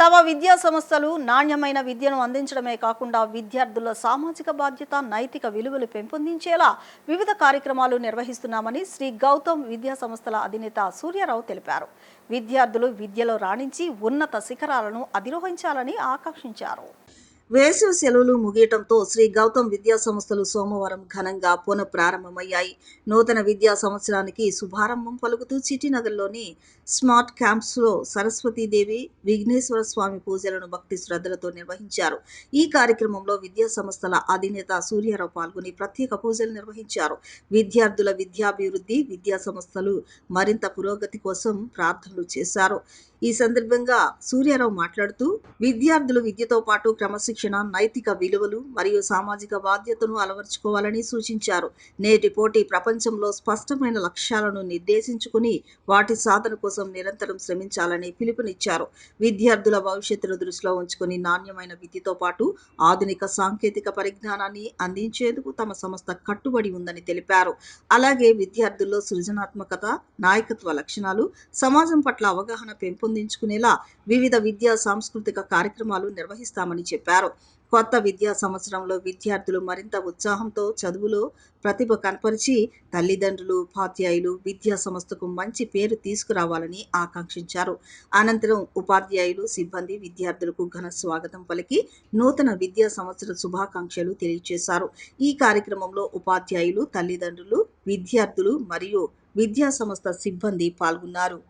తమ విద్యా సంస్థలు నాణ్యమైన విద్యను అందించడమే కాకుండా విద్యార్థుల సామాజిక బాధ్యత, నైతిక విలువలు పెంపొందించేలా వివిధ కార్యక్రమాలు నిర్వహిస్తున్నామని శ్రీ గౌతమ్ విద్యా సంస్థల అధినేత సూర్యారావు తెలిపారు. విద్యార్థులు విద్యలో రాణించి ఉన్నత శిఖరాలను అధిరోహించాలని ఆకాంక్షించారు. వేసవి సెలవులు ముగియటంతో శ్రీ గౌతమ్ విద్యా సంస్థలు సోమవారం ఘనంగా పునః ప్రారంభమయ్యాయి. నూతన విద్యా సంవత్సరానికి శుభారంభం పలుకుతూ సిటీనగర్లోని స్మార్ట్ క్యాంప్స్లో సరస్వతీదేవి, విఘ్నేశ్వర స్వామి పూజలను భక్తి శ్రద్ధలతో నిర్వహించారు. ఈ కార్యక్రమంలో విద్యా సంస్థల అధినేత సూర్యారావు పాల్గొని ప్రత్యేక పూజలు నిర్వహించారు. విద్యార్థుల విద్యాభివృద్ధి, విద్యా సంస్థలు మరింత పురోగతి కోసం ప్రార్థనలు చేశారు. ఈ సందర్భంగా సూర్యారావు మాట్లాడుతూ విద్యార్థులు విద్యతో పాటు క్రమశిక్షణ, నైతిక విలువలు మరియు సామాజిక బాధ్యతను అలవర్చుకోవాలని సూచించారు. నేటి పోటీ ప్రపంచంలో స్పష్టమైన లక్ష్యాలను నిర్దేశించుకుని వాటి సాధన కోసం నిరంతరం శ్రమించాలని పిలుపునిచ్చారు. విద్యార్థుల భవిష్యత్తును దృష్టిలో ఉంచుకుని నాణ్యమైన విద్యతో పాటు ఆధునిక సాంకేతిక పరిజ్ఞానాన్ని అందించేందుకు తమ సంస్థ కట్టుబడి ఉందని తెలిపారు. అలాగే విద్యార్థుల్లో సృజనాత్మకత, నాయకత్వ లక్షణాలు, సమాజం పట్ల అవగాహన పెంపొందించుకునేలా వివిధ విద్యా సాంస్కృతిక కార్యక్రమాలు నిర్వహిస్తామని చెప్పారు. కొత్త విద్యా సంవత్సరంలో విద్యార్థులు మరింత ఉత్సాహంతో చదువులో ప్రతిభ కనపరిచి తల్లిదండ్రులు, ఉపాధ్యాయులు విద్యా సంస్థకు మంచి పేరు తీసుకురావాలని ఆకాంక్షించారు. అనంతరం ఉపాధ్యాయులు, సిబ్బంది విద్యార్థులకు ఘన స్వాగతం పలికి నూతన విద్యా సంవత్సర శుభాకాంక్షలు తెలియజేశారు. ఈ కార్యక్రమంలో ఉపాధ్యాయులు, తల్లిదండ్రులు, విద్యార్థులు మరియు విద్యా సంస్థ సిబ్బంది పాల్గొన్నారు.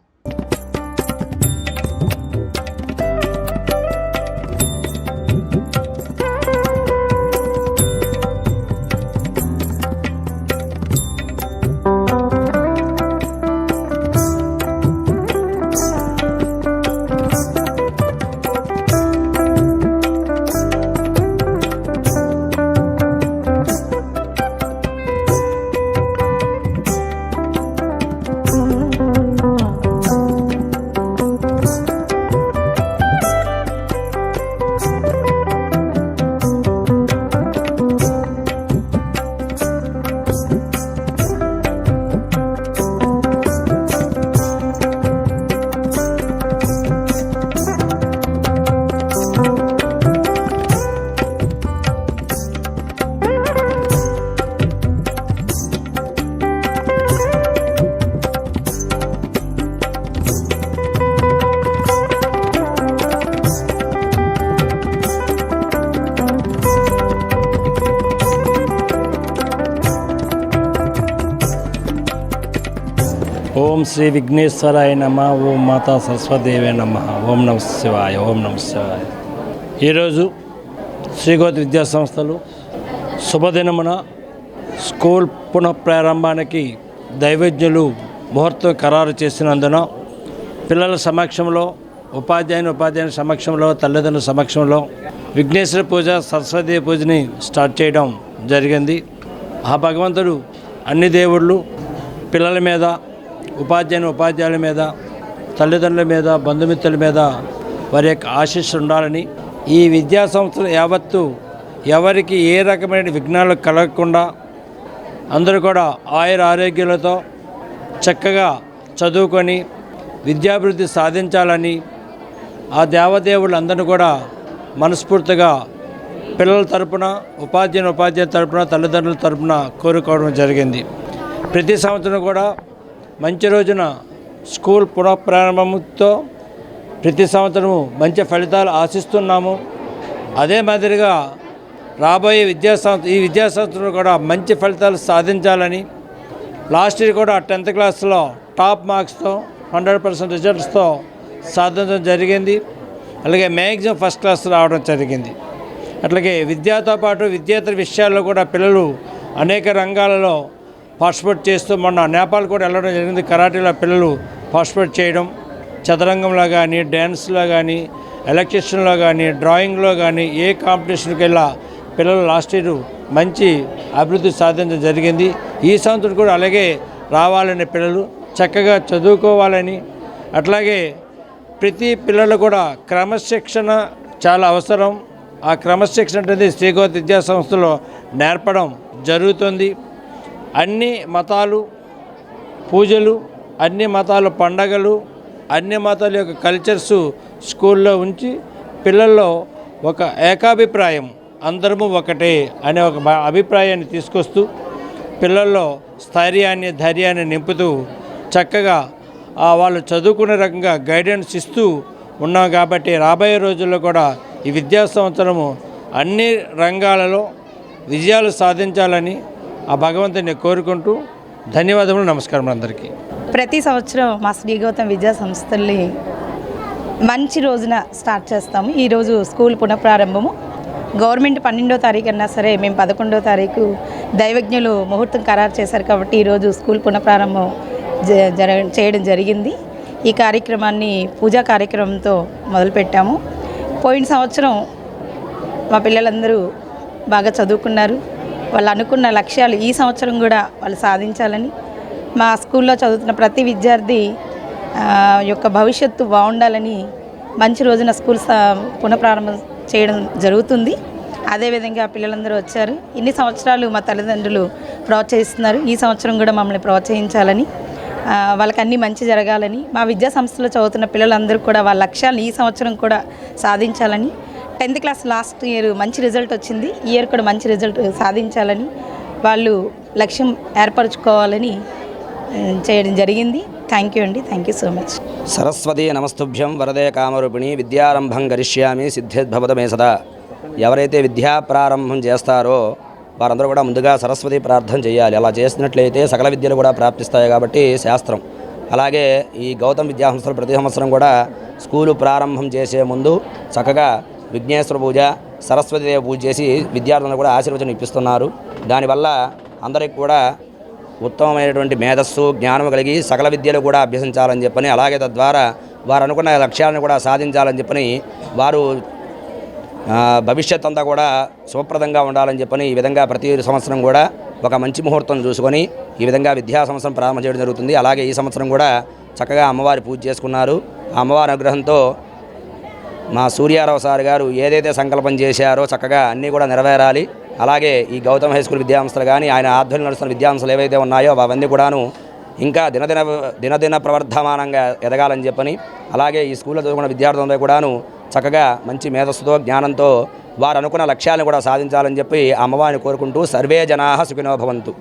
ఓం శ్రీ విఘ్నేశ్వరాయ నమ, ఓం మాతా సరస్వతీదేవే నమ, ఓం నమ శివాయ, ఓం నమ శివాయ. ఈరోజు శ్రీ గౌతమ్ విద్యా సంస్థలు శుభదినమున స్కూల్ పునఃప్రారంభానికి దైవజ్ఞులు ముహూర్తం ఖరారు చేసినందున పిల్లల సమక్షంలో, ఉపాధ్యాయుని సమక్షంలో, తల్లిదండ్రుల సమక్షంలో విఘ్నేశ్వర పూజ, సరస్వతీ పూజని స్టార్ట్ చేయడం జరిగింది. ఆ భగవంతుడు అన్ని దేవుళ్ళు పిల్లల మీద, ఉపాధ్యాయుల మీద, తల్లిదండ్రుల మీద, బంధుమిత్రుల మీద వారి యొక్క ఆశీస్సులు ఉండాలని, ఈ విద్యా సంవత్సరం యావత్తు ఎవరికి ఏ రకమైన విఘ్నాలు కలగకుండా అందరూ కూడా ఆరోగ్యాలతో చక్కగా చదువుకొని విద్యాభివృద్ధి సాధించాలని ఆ దేవదేవులందరూ కూడా మనస్ఫూర్తిగా పిల్లల తరపున, ఉపాధ్యాయుల తరపున, తల్లిదండ్రుల తరపున కోరుకోవడం జరిగింది. ప్రతి సంవత్సరం కూడా మంచి రోజున స్కూల్ పునఃప్రారంభంతో ప్రతి సంవత్సరము మంచి ఫలితాలు ఆశిస్తున్నాము. అదే మాదిరిగా రాబోయే ఈ విద్యా సంవత్సరం కూడా మంచి ఫలితాలు సాధించాలని, లాస్ట్ ఇయర్ కూడా 10th క్లాస్లో టాప్ మార్క్స్తో 100% రిజల్ట్స్తో సాధించడం జరిగింది. అలాగే మ్యాక్సిమం ఫస్ట్ క్లాస్ రావడం జరిగింది. అట్లాగే విద్యతో పాటు విద్యేతర విషయాల్లో కూడా పిల్లలు అనేక రంగాలలో పార్టిసిపేట్ చేస్తూ మొన్న నేపాల్ కూడా వెళ్ళడం జరిగింది. కరాటీలో పిల్లలు పార్టిసిపేట్ చేయడం, చదరంగంలో కానీ, డ్యాన్స్లో కానీ, ఎలక్ట్రిషన్లో కానీ, డ్రాయింగ్లో కానీ ఏ కాంపిటీషన్కి వెళ్ళా పిల్లలు లాస్ట్ ఇయర్ మంచి అభివృద్ధి సాధించడం జరిగింది. ఈ సంవత్సరం కూడా అలాగే రావాలని, పిల్లలు చక్కగా చదువుకోవాలని, అట్లాగే ప్రతి పిల్లలు కూడా క్రమశిక్షణ చాలా అవసరం. ఆ క్రమశిక్షణ అనేది శ్రీ గౌతమ్ విద్యా సంస్థలో నేర్పడం జరుగుతుంది. అన్ని మతాలు పూజలు, అన్ని మతాల పండగలు, అన్ని మతాల యొక్క కల్చర్స్ స్కూల్లో ఉంచి పిల్లల్లో ఒక ఏకాభిప్రాయం అందరము ఒకటే అనే ఒక అభిప్రాయాన్ని తీసుకొస్తూ పిల్లల్లో స్థైర్యాన్ని ధైర్యాన్ని నింపుతూ చక్కగా వాళ్ళు చదువుకునే రకంగా గైడెన్స్ ఇస్తూ ఉన్నాం. కాబట్టి రాబోయే రోజుల్లో కూడా ఈ విద్యా సంవత్సరము అన్ని రంగాలలో విజయాలు సాధించాలని ఆ భగవంతుని కోరుకుంటూ ధన్యవాదములు, నమస్కారం అందరికీ. ప్రతి సంవత్సరం మా శ్రీ గౌతమ్ విద్యా సంస్థల్ని మంచి రోజున స్టార్ట్ చేస్తాము. ఈరోజు స్కూల్ పునఃప్రారంభము. గవర్నమెంట్ 12వ తారీఖు అన్నా సరే మేము 11వ తారీఖు దైవజ్ఞులు ముహూర్తం ఖరారు చేశారు కాబట్టి ఈరోజు స్కూల్ పునఃప్రారంభం చేయడం జరిగింది. ఈ కార్యక్రమాన్ని పూజా కార్యక్రమంతో మొదలుపెట్టాము. పోయిన సంవత్సరం మా పిల్లలందరూ బాగా చదువుకున్నారు. వాళ్ళు అనుకున్న లక్ష్యాలు ఈ సంవత్సరం కూడా వాళ్ళు సాధించాలని, మా స్కూల్లో చదువుతున్న ప్రతి విద్యార్థి యొక్క భవిష్యత్తు బాగుండాలని మంచి రోజున స్కూల్ పునఃప్రారంభం చేయడం జరుగుతుంది. అదేవిధంగా పిల్లలందరూ వచ్చారు. ఇన్ని సంవత్సరాలు మా తల్లిదండ్రులు ప్రోత్సహిస్తున్నారు. ఈ సంవత్సరం కూడా మమ్మల్ని ప్రోత్సహించాలని, వాళ్ళకి అన్నీ మంచి జరగాలని, మా విద్యా సంస్థలో చదువుతున్న పిల్లలందరూ కూడా వాళ్ళ లక్ష్యాలను ఈ సంవత్సరం కూడా సాధించాలని, 10th క్లాస్ లాస్ట్ ఇయర్ మంచి రిజల్ట్ వచ్చింది, ఈ ఇయర్ కూడా మంచి రిజల్ట్ సాధించాలని వాళ్ళు లక్ష్యం ఏర్పరచుకోవాలని చేయడం జరిగింది. థ్యాంక్ యూ అండి. Thank you so much. Saraswati నమస్తుభ్యం వరదే కామరూపిణి విద్యారంభం గరిష్యామి సిద్ధిద్భవత మే సదా. ఎవరైతే విద్యా ప్రారంభం చేస్తారో వారందరూ కూడా ముందుగా సరస్వతి ప్రార్థన చేయాలి. అలా చేసినట్లయితే సకల విద్యలు కూడా ప్రాప్తిస్తాయి కాబట్టి శాస్త్రం. అలాగే ఈ గౌతమ్ విద్యా సంస్థలు ప్రతి సంవత్సరం కూడా స్కూలు ప్రారంభం చేసే ముందు చక్కగా విఘ్నేశ్వర పూజ, సరస్వతీదేవి పూజ చేసి విద్యార్థులను కూడా ఆశీర్వచనం ఇప్పిస్తున్నారు. దానివల్ల అందరికి కూడా ఉత్తమమైనటువంటి మేధస్సు జ్ఞానం కలిగి సకల విద్యలు కూడా అభ్యసించాలని చెప్పని, అలాగే తద్వారా వారు అనుకున్న లక్ష్యాలను కూడా సాధించాలని చెప్పని, వారు భవిష్యత్ అంతా కూడా శుభప్రదంగా ఉండాలని చెప్పని ఈ విధంగా ప్రతి సంవత్సరం కూడా ఒక మంచి ముహూర్తం చూసుకొని ఈ విధంగా విద్యా సంవత్సరం ప్రారంభం చేయడం జరుగుతుంది. అలాగే ఈ సంవత్సరం కూడా చక్కగా అమ్మవారి పూజ చేసుకున్నారు. ఆ అమ్మవారి అనుగ్రహంతో మా సూర్యారావు సార్ గారు ఏదైతే సంకల్పం చేశారో చక్కగా అన్నీ కూడా నెరవేరాలి. అలాగే ఈ గౌతమ్ హై స్కూల్ విద్యాసంస్థలు కానీ ఆయన ఆధ్వర్యంలో నడుస్తున్న విద్యాసంస్థలు ఏవైతే ఉన్నాయో అవన్నీ కూడాను ఇంకా దినదిన ప్రవర్ధమానంగా ఎదగాలని చెప్పని, అలాగే ఈ స్కూల్లో చదువుకున్న విద్యార్థులందరూ కూడాను చక్కగా మంచి మేధస్సుతో జ్ఞానంతో వారు అనుకున్న లక్ష్యాలను కూడా సాధించాలని చెప్పి అమ్మవారిని కోరుకుంటూ సర్వే జనాః సుఖినో భవంతు.